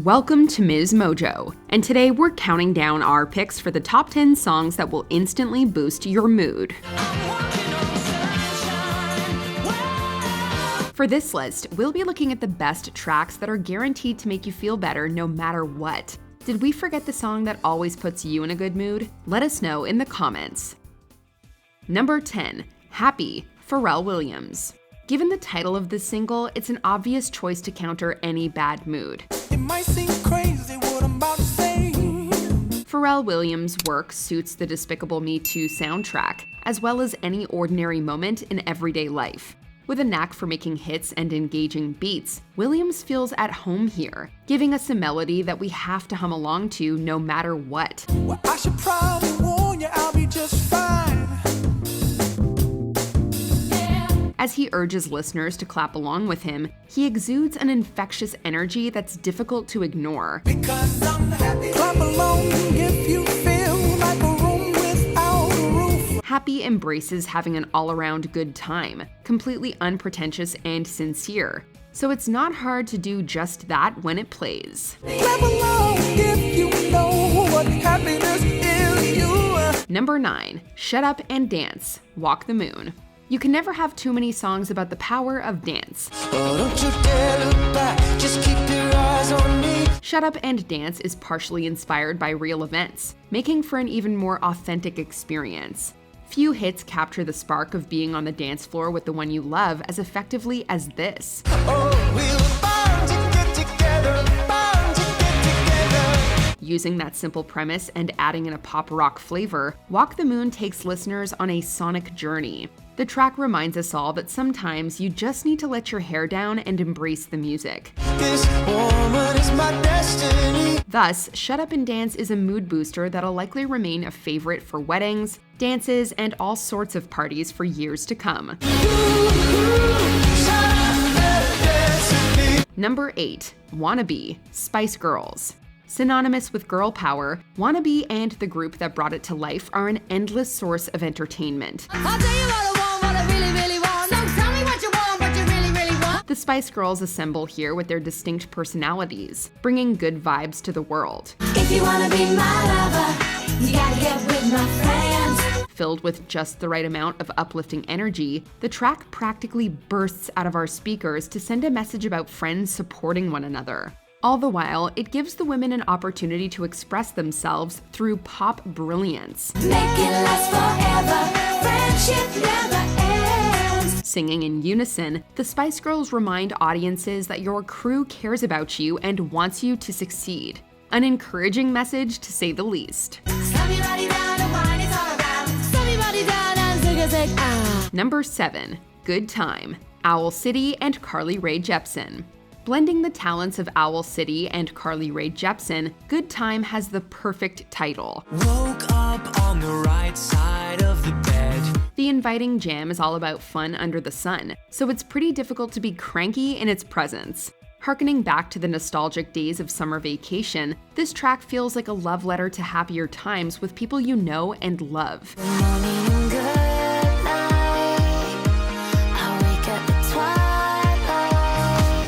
welcome to MsMojo, and today we're counting down our picks for the top 10 songs that will instantly boost your mood. For this list, we'll be looking at the best tracks that are guaranteed to make you feel better no matter what. Did we forget the song that always puts you in a good mood? Let us know in the comments. Number 10, Happy, Pharrell Williams. Given the title of this single, it's an obvious choice to counter any bad mood. It might seem crazy what I'm about to say. Pharrell Williams' work suits the Despicable Me 2 soundtrack, as well as any ordinary moment in everyday life. With a knack for making hits and engaging beats, Williams feels at home here, giving us a melody that we have to hum along to no matter what. Well, I should probably warn you, I'll be just fine. As he urges listeners to clap along with him, he exudes an infectious energy that's difficult to ignore. Because I'm happy. Clap along if you feel like a room without a roof. Happy embraces having an all-around good time, completely unpretentious and sincere. So it's not hard to do just that when it plays. Clap along if you know what happiness is. Number 9, Shut Up and Dance, Walk the Moon. You can never have too many songs about the power of dance. Oh, don't you dare look back, just keep your eyes on me. Shut Up and Dance is partially inspired by real events, making for an even more authentic experience. Few hits capture the spark of being on the dance floor with the one you love as effectively as this. Oh, we're bound to get together, bound to get together. Using that simple premise and adding in a pop rock flavor, Walk the Moon takes listeners on a sonic journey. The track reminds us all that sometimes you just need to let your hair down and embrace the music. This woman is my destiny. Thus, Shut Up and Dance is a mood booster that'll likely remain a favorite for weddings, dances, and all sorts of parties for years to come. Number 8, Wannabe, Spice Girls. Synonymous with girl power, Wannabe and the group that brought it to life are an endless source of entertainment. I'll tell you what I want, what I really, really want. So tell me what you want, what you really, really want. The Spice Girls assemble here with their distinct personalities, bringing good vibes to the world. If you wanna be my lover, you gotta get with my friends. Filled with just the right amount of uplifting energy, the track practically bursts out of our speakers to send a message about friends supporting one another. All the while, it gives the women an opportunity to express themselves through pop brilliance. Make it last forever, friendship never ends. Singing in unison, the Spice Girls remind audiences that your crew cares about you and wants you to succeed. An encouraging message, to say the least. Slam your body down and wine is all around. Slam your body down and zig a zig. Number 7, Good Time, Owl City and Carly Rae Jepsen. Blending the talents of Owl City and Carly Rae Jepsen, Good Time has the perfect title. Woke up on the right side of the bed. The inviting jam is all about fun under the sun, so it's pretty difficult to be cranky in its presence. Harkening back to the nostalgic days of summer vacation, this track feels like a love letter to happier times with people you know and love.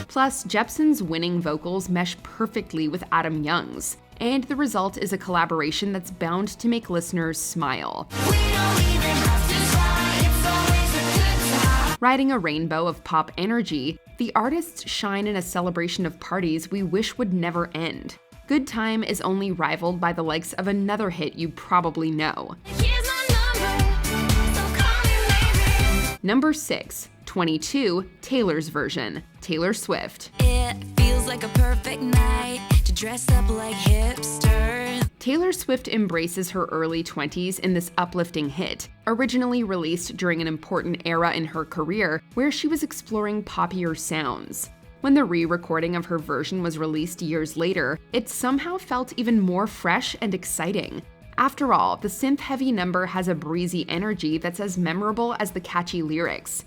Plus, Jepsen's winning vocals mesh perfectly with Adam Young's, and the result is a collaboration that's bound to make listeners smile. Riding a rainbow of pop energy, the artists shine in a celebration of parties we wish would never end. Good Time is only rivaled by the likes of another hit you probably know. Here's my number, so call me maybe. Number 6, 22, Taylor's version, Taylor Swift. It feels like a perfect night to dress up like hipster. Taylor Swift embraces her early 20s in this uplifting hit, originally released during an important era in her career where she was exploring poppier sounds. When the re-recording of her version was released years later, it somehow felt even more fresh and exciting. After all, the synth-heavy number has a breezy energy that's as memorable as the catchy lyrics.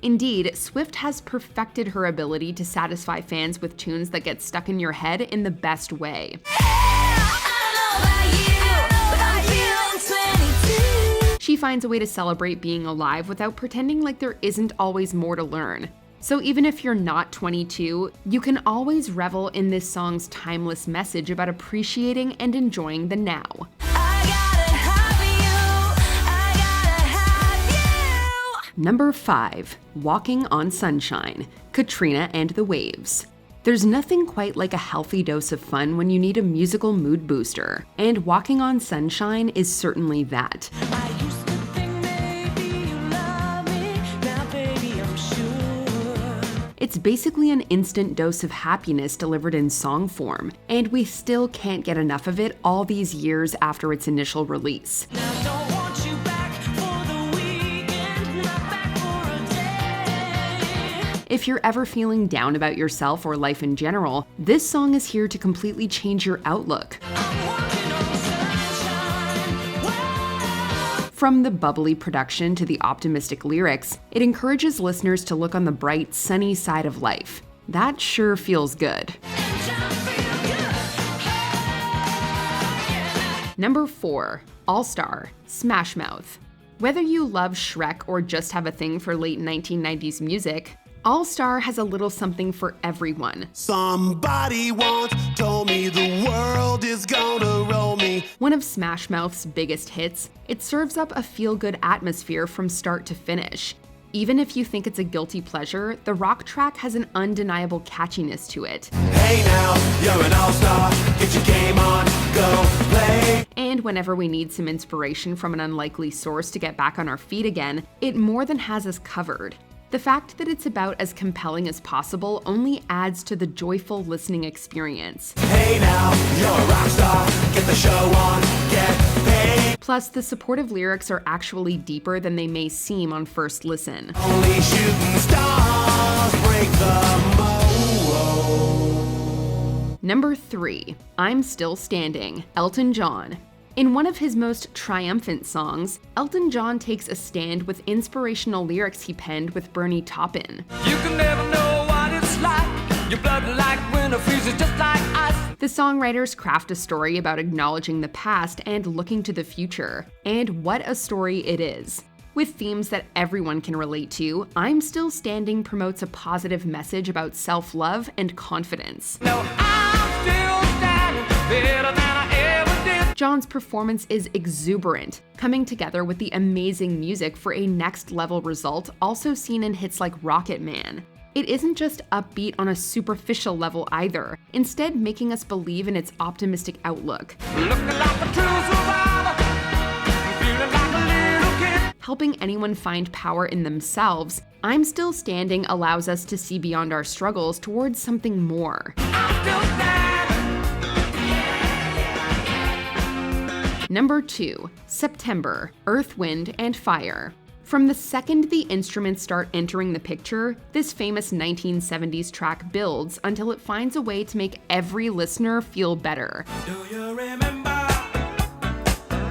Indeed, Swift has perfected her ability to satisfy fans with tunes that get stuck in your head in the best way. She finds a way to celebrate being alive without pretending like there isn't always more to learn. So even if you're not 22, you can always revel in this song's timeless message about appreciating and enjoying the now. Number 5, Walking on Sunshine, Katrina and the Waves. There's nothing quite like a healthy dose of fun when you need a musical mood booster, and Walking on Sunshine is certainly that. It's basically an instant dose of happiness delivered in song form, and we still can't get enough of it all these years after its initial release. If you're ever feeling down about yourself or life in general, this song is here to completely change your outlook. From the bubbly production to the optimistic lyrics, it encourages listeners to look on the bright, sunny side of life. That sure feels good. Number 4, AllStar, Smash Mouth. Whether you love Shrek or just have a thing for late 1990s music, AllStar has a little something for everyone. Somebody once told me the world is gonna roll me. One of Smash Mouth's biggest hits, it serves up a feel-good atmosphere from start to finish. Even if you think it's a guilty pleasure, the rock track has an undeniable catchiness to it. Hey now, you're an all-star, get your game on, go play. And whenever we need some inspiration from an unlikely source to get back on our feet again, it more than has us covered. The fact that it's about as compelling as possible only adds to the joyful listening experience. Hey now, you're a rock star, get the show on, get paid. Plus, the supportive lyrics are actually deeper than they may seem on first listen. Only shooting stars break the mold. Number 3, I'm Still Standing, Elton John. In one of his most triumphant songs, Elton John takes a stand with inspirational lyrics he penned with Bernie Taupin. You can never know what it's like. Your blood like winter freezes just like ice. The songwriters craft a story about acknowledging the past and looking to the future. And what a story it is. With themes that everyone can relate to, I'm Still Standing promotes a positive message about self-love and confidence. No, I'm still standing better than I ever did. John's performance is exuberant, coming together with the amazing music for a next-level result also seen in hits like Rocket Man. It isn't just upbeat on a superficial level either, instead making us believe in its optimistic outlook. Looking like a true survivor, feeling like a little kid. Helping anyone find power in themselves, I'm Still Standing allows us to see beyond our struggles towards something more. I'm still standing. Number 2, September, Earth, Wind, and Fire. From the second the instruments start entering the picture, this famous 1970s track builds until it finds a way to make every listener feel better. Do you remember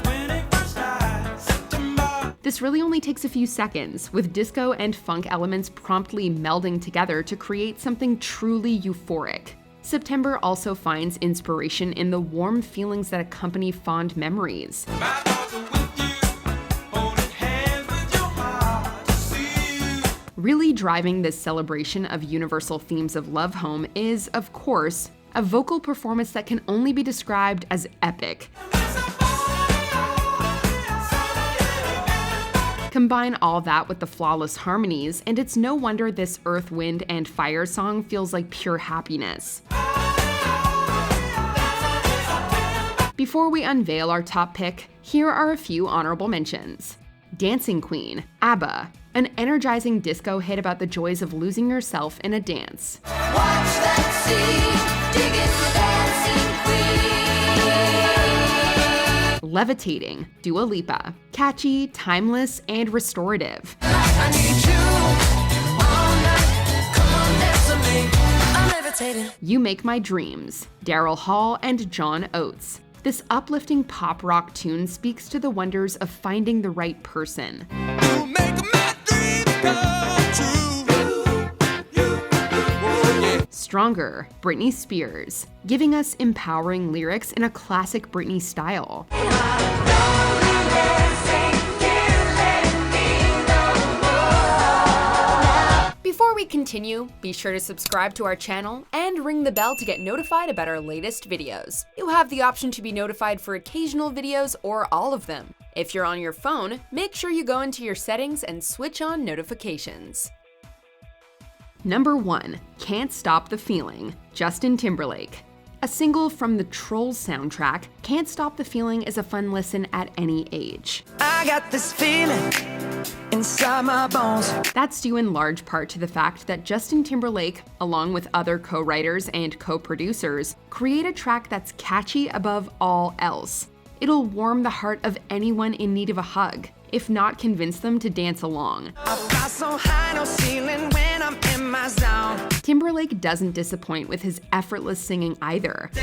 when it first started, September? This really only takes a few seconds, with disco and funk elements promptly melding together to create something truly euphoric. September also finds inspiration in the warm feelings that accompany fond memories. My thoughts are with you, holding hands with your heart to see you. Really driving this celebration of universal themes of love home is, of course, a vocal performance that can only be described as epic. Combine all that with the flawless harmonies, and it's no wonder this Earth, Wind, and Fire song feels like pure happiness. Before we unveil our top pick, here are a few honorable mentions. Dancing Queen, ABBA, an energizing disco hit about the joys of losing yourself in a dance. Watch that scene, digging the dancing queen. Levitating, Dua Lipa, catchy, timeless, and restorative. I need you all night. Come on, dance with me. I'm levitating. You Make My Dreams, Daryl Hall and John Oates. This uplifting pop rock tune speaks to the wonders of finding the right person. You make my dreams come true. Stronger, Britney Spears, giving us empowering lyrics in a classic Britney style. Dancing, continue, be sure to subscribe to our channel and ring the bell to get notified about our latest videos. You have the option to be notified for occasional videos or all of them. If you're on your phone, make sure you go into your settings and switch on notifications. Number 1. Can't Stop the Feeling, Justin Timberlake. A single from the Trolls soundtrack, Can't Stop the Feeling is a fun listen at any age. I got this feeling inside my bones. That's due in large part to the fact that Justin Timberlake, along with other co-writers and co-producers, create a track that's catchy above all else. It'll warm the heart of anyone in need of a hug, if not convince them to dance along. I fly so high, no ceiling when I'm in my zone. Timberlake doesn't disappoint with his effortless singing either. So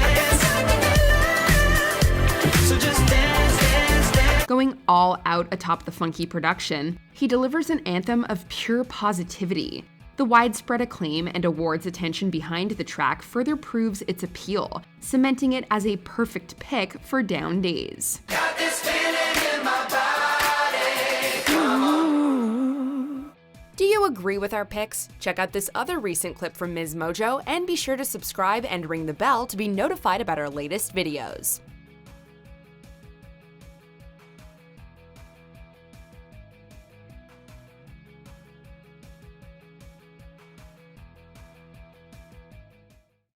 just dance, dance, dance. Going all out atop the funky production, he delivers an anthem of pure positivity. The widespread acclaim and awards attention behind the track further proves its appeal, cementing it as a perfect pick for down days. Got this feeling in my body. Do you agree with our picks? Check out this other recent clip from MsMojo and be sure to subscribe and ring the bell to be notified about our latest videos.